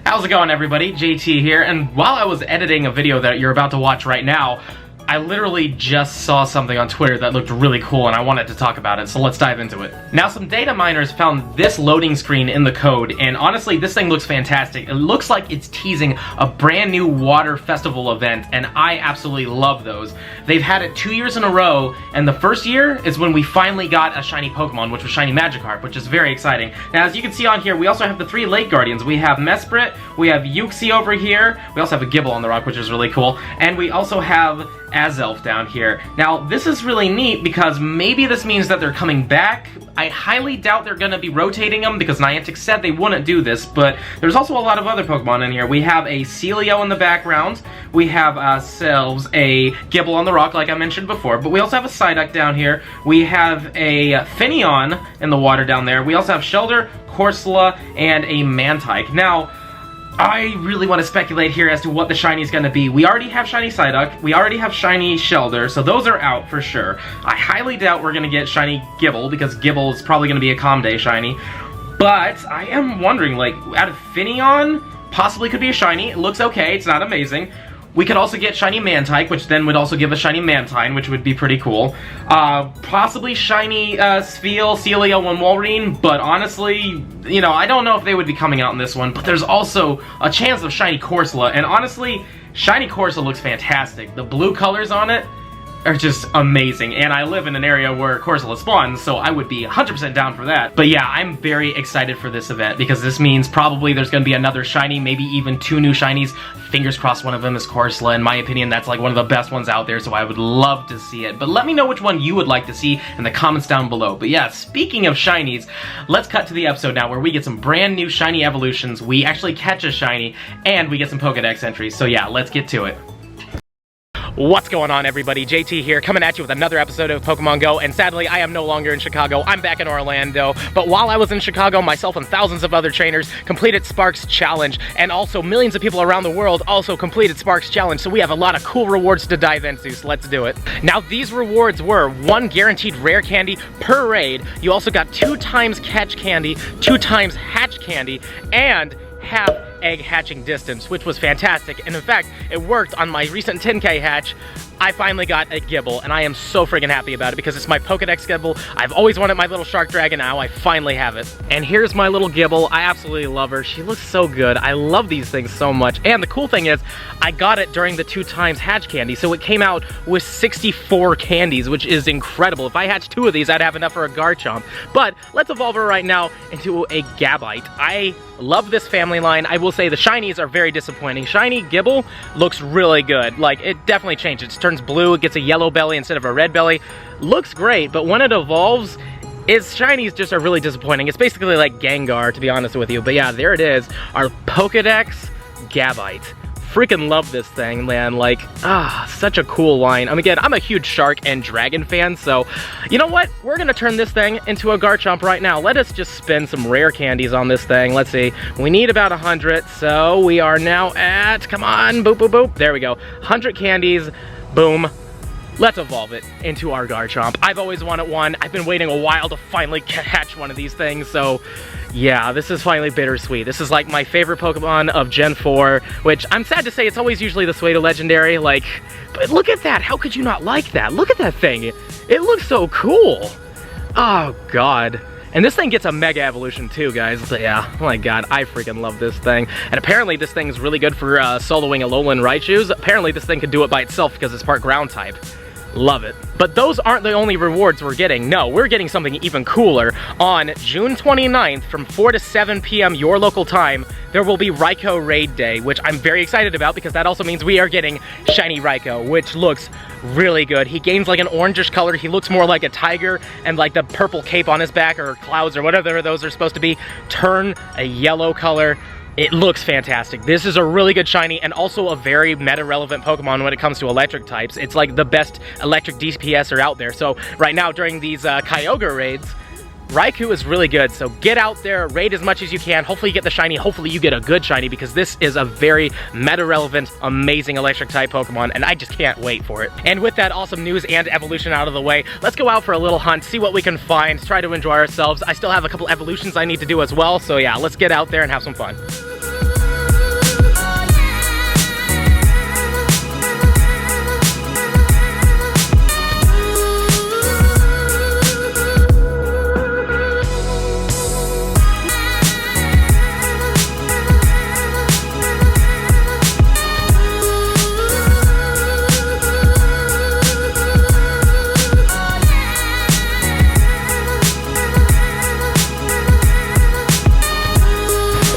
How's it going, everybody? JT here, and while I was editing a video that you're about to watch right now, I literally just saw something on Twitter that looked really cool and I wanted to talk about it, so let's dive into it. Now, some data miners found this loading screen in the code, and honestly, this thing looks fantastic. It looks like it's teasing a brand new water festival event, and I absolutely love those. They've had it 2 years in a row, and the first year is when we finally got a shiny Pokemon, which was shiny Magikarp, which is very exciting. Now, as you can see on here, we also have the 3 Lake Guardians. We have Mesprit, we have Uxie over here, we also have a Gible on the rock, which is really cool, and we also have Azelf down here. Now, this is really neat because maybe this means that they're coming back. I highly doubt they're going to be rotating them because Niantic said they wouldn't do this, but there's also a lot of other Pokemon in here. We have a Celio in the background, we have ourselves a Gible on the rock like I mentioned before, but we also have a Psyduck down here, we have a Finneon in the water down there, we also have Shelter, Corsola, and a Mantike. Now, I really want to speculate here as to what the shiny is going to be. We already have shiny Psyduck, we already have shiny Shelter, so those are out for sure. I highly doubt we're going to get shiny Gible, because Gible is probably going to be a Calm Day shiny. But I am wondering, like, out of Finneon, possibly could be a shiny. It looks okay, it's not amazing. We could also get shiny Mantike, which then would also give us shiny Mantine, which would be pretty cool. Possibly shiny Spheal, Celio, and Walrein, but honestly, you know, I don't know if they would be coming out in this one, but there's also a chance of shiny Corsola, and honestly, shiny Corsola looks fantastic. The blue colors on it are just amazing, and I live in an area where Corsola spawns, so I would be 100% down for that. But yeah, I'm very excited for this event, because this means probably there's going to be another shiny, maybe even 2 new shinies. Fingers crossed one of them is Corsola. In my opinion, that's like one of the best ones out there, so I would love to see it. But let me know which one you would like to see in the comments down below. But yeah, speaking of shinies, let's cut to the episode now where we get some brand new shiny evolutions, we actually catch a shiny, and we get some Pokedex entries. So yeah, let's get to it. What's going on, everybody? JT here, coming at you with another episode of Pokemon Go, and sadly, I am no longer in Chicago. I'm back in Orlando, but while I was in Chicago, myself and thousands of other trainers completed Sparks Challenge, and also millions of people around the world also completed Sparks Challenge, so we have a lot of cool rewards to dive into, so let's do it. Now, these rewards were 1 guaranteed rare candy per raid. You also got 2 times catch candy, 2 times hatch candy, and half egg hatching distance, which was fantastic, and in fact, it worked on my recent 10K hatch. I finally got a Gible, and I am so friggin' happy about it because it's my Pokedex Gible. I've always wanted my little shark dragon, now I finally have it. And here's my little Gible. I absolutely love her. She looks so good. I love these things so much. And the cool thing is, I got it during the 2 times hatch candy, so it came out with 64 candies, which is incredible. If I hatched 2 of these, I'd have enough for a Garchomp. But let's evolve her right now into a Gabite. I love this family line. I will say the shinies are very disappointing. Shiny Gible looks really good. Like, it definitely changed. It turns blue, it gets a yellow belly instead of a red belly. Looks great, but when it evolves, its shinies just are really disappointing. It's basically like Gengar, to be honest with you. But yeah, there it is, our Pokedex Gabite. Freaking love this thing, man. Like, such a cool line. Again, I'm a huge shark and dragon fan, so you know what? We're gonna turn this thing into a Garchomp right now. Let us just spin some rare candies on this thing. Let's see. We need about 100, so we are now at, come on, boop, boop, boop. There we go. 100 candies, boom. Let's evolve it into our Garchomp. I've always wanted one. I've been waiting a while to finally catch one of these things, so yeah, this is finally bittersweet. This is like my favorite Pokemon of Gen 4, which I'm sad to say it's always usually the Suedo Legendary, like, but look at that. How could you not like that? Look at that thing. It looks so cool. Oh, God. And this thing gets a Mega Evolution too, guys. So yeah, oh my god, I freaking love this thing. And apparently this thing's really good for soloing Alolan Raichus. Apparently this thing can do it by itself because it's part ground type. Love it. But those aren't the only rewards we're getting. No, we're getting something even cooler. On June 29th from 4 to 7 p.m. your local time, there will be Raikou Raid Day, which I'm very excited about because that also means we are getting Shiny Raikou, which looks really good. He gains like an orangish color. He looks more like a tiger, and like the purple cape on his back or clouds or whatever those are supposed to be turn a yellow color. It looks fantastic. This is a really good shiny and also a very meta-relevant Pokemon when it comes to electric types. It's like the best electric DPSer out there. So right now during these Kyogre raids, Raikou is really good, so get out there, raid as much as you can. Hopefully you get the shiny, hopefully you get a good shiny, because this is a very meta-relevant, amazing electric-type Pokemon, and I just can't wait for it. And with that awesome news and evolution out of the way, let's go out for a little hunt, see what we can find, try to enjoy ourselves. I still have a couple evolutions I need to do as well, so yeah, let's get out there and have some fun.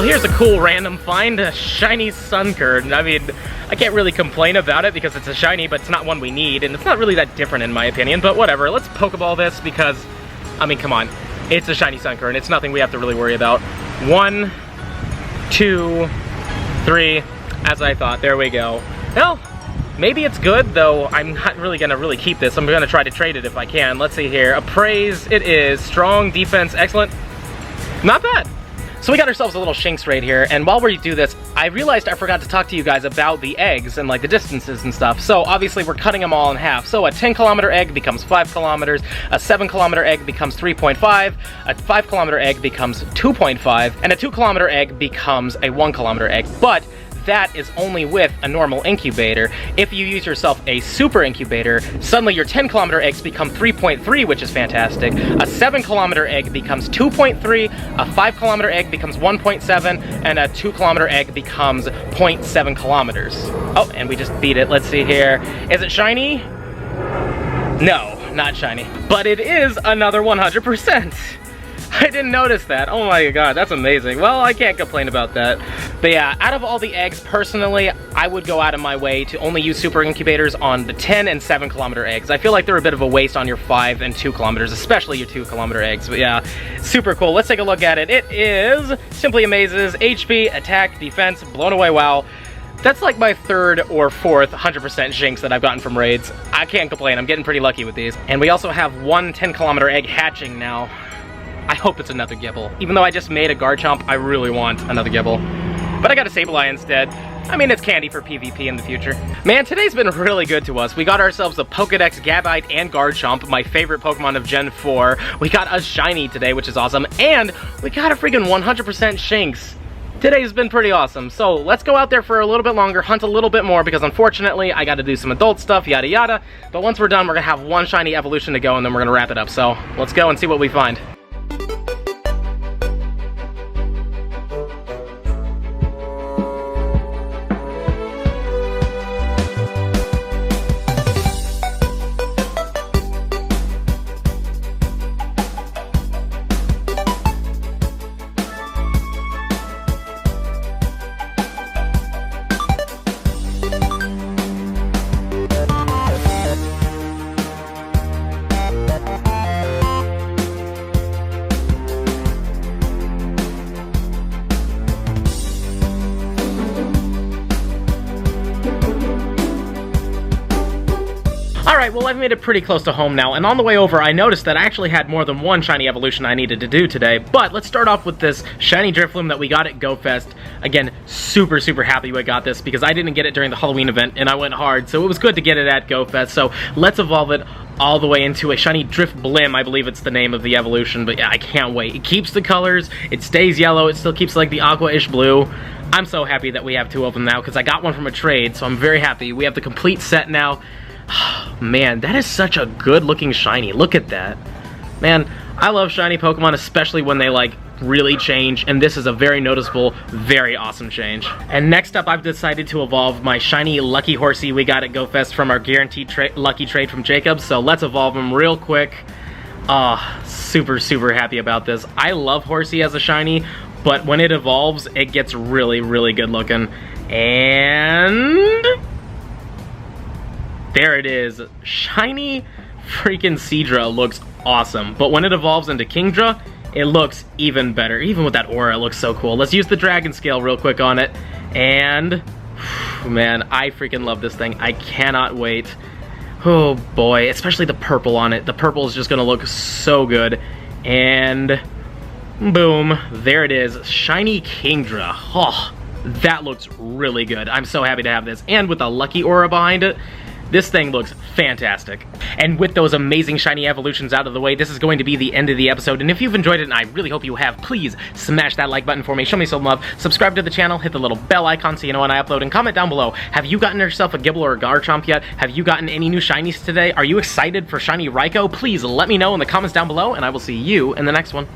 Well, here's a cool random find, a shiny Sunkern. I mean, I can't really complain about it because it's a shiny, but it's not one we need, and it's not really that different in my opinion, but whatever. Let's Pokeball this because, I mean, come on. It's a shiny Sunkern. It's nothing we have to really worry about. 1, 2, 3, as I thought. There we go. Well, maybe it's good, though I'm not really gonna keep this. I'm gonna try to trade it if I can. Let's see here. Appraise, it is. Strong, defense, excellent. Not bad. So we got ourselves a little Shinx raid here, and while we do this, I realized I forgot to talk to you guys about the eggs and like the distances and stuff. So obviously we're cutting them all in half. So a 10-kilometer egg becomes 5 kilometers, a 7-kilometer egg becomes 3.5, a 5-kilometer egg becomes 2.5, and a 2-kilometer egg becomes a 1-kilometer egg. But that is only with a normal incubator. If you use yourself a super incubator, suddenly your 10-kilometer eggs become 3.3, which is fantastic. A 7-kilometer egg becomes 2.3, a 5-kilometer egg becomes 1.7, and a 2-kilometer egg becomes 0.7 kilometers. Oh, and we just beat it. Let's see here. Is it shiny? No, not shiny. But it is another 100%. I didn't notice that. Oh my god, that's amazing. Well, I can't complain about that. But yeah, out of all the eggs, personally, I would go out of my way to only use super incubators on the 10 and 7-kilometer eggs. I feel like they're a bit of a waste on your 5 and 2 kilometers, especially your 2-kilometer eggs. But yeah, super cool. Let's take a look at it. It is Simply Amazes, HP, Attack, Defense, Blown Away Wow. That's like my 3rd or 4th 100% Shinx that I've gotten from raids. I can't complain. I'm getting pretty lucky with these. And we also have one 10-kilometer egg hatching now. I hope it's another Gibble. Even though I just made a Garchomp, I really want another Gibble. But I got a Sableye instead. I mean, it's candy for PvP in the future. Man, today's been really good to us. We got ourselves a Pokedex, Gabite, and Garchomp, my favorite Pokemon of Gen 4. We got a shiny today, which is awesome. And we got a freaking 100% Shinx. Today's been pretty awesome. So let's go out there for a little bit longer, hunt a little bit more, because unfortunately, I gotta do some adult stuff, yada yada. But once we're done, we're gonna have one shiny evolution to go, and then we're gonna wrap it up. So let's go and see what we find. Alright, well I've made it pretty close to home now, and on the way over I noticed that I actually had more than one shiny evolution I needed to do today, but let's start off with this shiny Drifloon that we got at GoFest. Again, super happy we got this because I didn't get it during the Halloween event and I went hard, so it was good to get it at GoFest. So let's evolve it all the way into a shiny Drifblim, I believe it's the name of the evolution, but yeah, I can't wait. It keeps the colors, it stays yellow, it still keeps like the aqua-ish blue. I'm so happy that we have two of them now because I got one from a trade, so I'm very happy. We have the complete set now. Man, that is such a good looking shiny. Look at that. Man, I love shiny Pokemon, especially when they like really change, and this is a very noticeable, very awesome change. And next up, I've decided to evolve my shiny Lucky Horsey we got at GoFest from our guaranteed lucky trade from Jacob, so let's evolve him real quick. Super happy about this. I love Horsey as a shiny, but when it evolves, it gets really good looking. And there it is. Shiny freaking Seadra looks awesome, but when it evolves into Kingdra, it looks even better. Even with that aura, it looks so cool. Let's use the Dragon Scale real quick on it, and man, I freaking love this thing. I cannot wait. Oh boy, especially the purple on it. The purple is just gonna look so good. And boom, there it is. Shiny Kingdra. Oh, that looks really good. I'm so happy to have this. And with a lucky aura behind it, this thing looks fantastic. And with those amazing shiny evolutions out of the way, this is going to be the end of the episode. And if you've enjoyed it, and I really hope you have, please smash that like button for me. Show me some love. Subscribe to the channel. Hit the little bell icon so you know when I upload. And comment down below. Have you gotten yourself a Gibble or a Garchomp yet? Have you gotten any new shinies today? Are you excited for Shiny Raikou? Please let me know in the comments down below, and I will see you in the next one.